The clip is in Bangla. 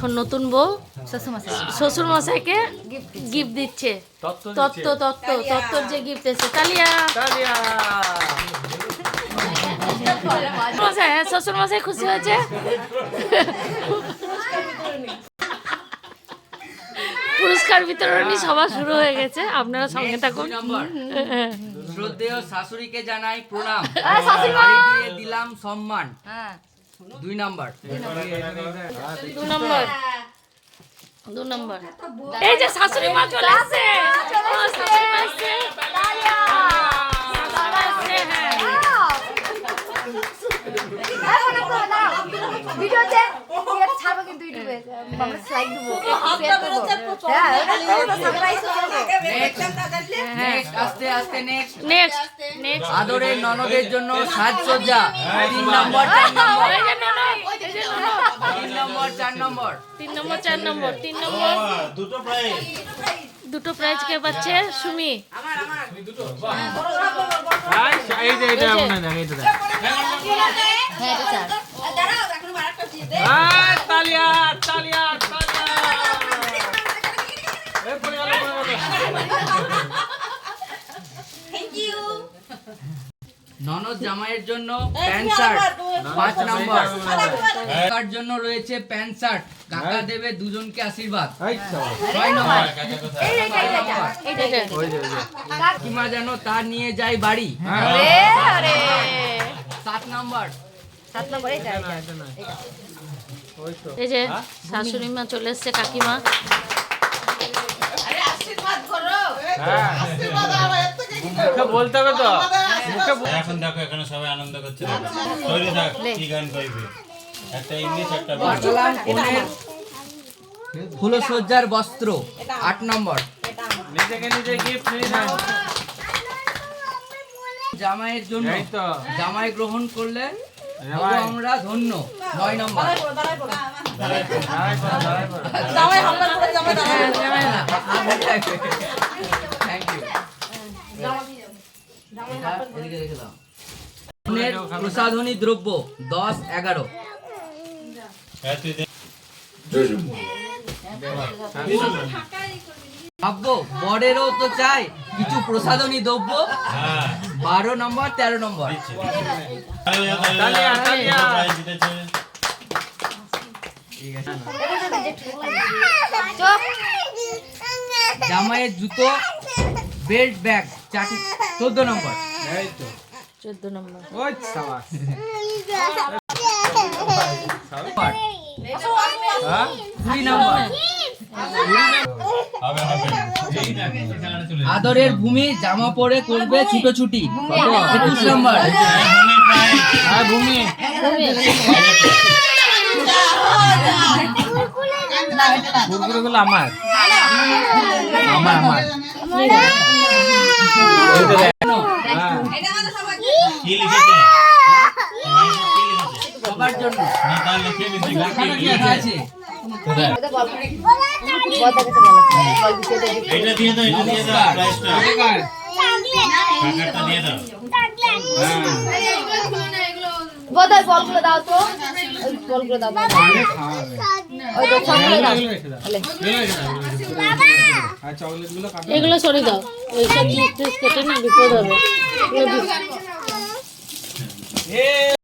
এখন নতুন বউ শ্বশুর মশাইকে গিফট দিচ্ছে। তত্ত্বর যে গিফট এসেছে। তালিয়া মশাই, হ্যাঁ শ্বশুর মশাই খুশি হয়েছে। পুরস্কার বিতরণী সভা শুরু হয়ে গেছে, আপনারা সঙ্গে থাকুন। শ্রদ্ধেয় শাশুড়িকে জানাই প্রণাম, বাড়ি দিয়ে দিলাম সম্মান। 2 নম্বর এই যে শাশুড়ি মা চলে আসছে। শাশুড়ি মা আসছে। আদরের ননদের জন্য সাজসজ্জা 3 নম্বর 4 নম্বর 3 নম্বর দুটো প্রাইজ কে পাচ্ছে? সুমি। ননদ জামাইয়ের জন্য প্যান্ট শার্ট 5 নম্বর। কাকার জন্য রয়েছে প্যান্ট শার্ট, কাকা দেবে দুজনকে আশীর্বাদ 6 নম্বর। কাকিমা যেন তার নিয়ে যায় বাড়ি 7 নম্বর। এই যে শাশুড়ি মা চলে এসছে, কাকিমা। বলতে হবে তো এখন। দেখো এখানে সবাই আনন্দ করছে, তৈরি থাক কি গান গাইবে। একটা ইংলিশ একটা ফুলসজ্জার বস্ত্র 8 নম্বর। নিজেকে নিজে গিফট নিয়ে নাও। জামাইয়ের জন্য জামাই গ্রহণ করলে আমরা ধন্য 9 নম্বর। প্রসাধনী দ্রব্য 10 11। ভাববো বরেরও তো চাই কিছু প্রসাধনী দ্রব্য 12 নম্বর 13 নম্বর। জামাইয়ের জুতো বেল্ট ব্যাগ 14 নম্বর। 14 নম্বর। আদরের ভূমি জামা পরে করবে ছুটোছুটি 21 নম্বর। কুরকুরেগুলো আমার কি লিখেছে সবার জন্য আছে। এটা দিয়ে দাও, এটা দিয়ে দাও, প্রাইসটা টাকাটা দিয়ে দাও। বোধহয় বলগুলো দাও তো, ওই বলগুলো দাও। ওই তো সবগুলো দাও। এগুলো সরিয়ে দাও, ওইসব জিনিস কেটে না বিপদ হবে।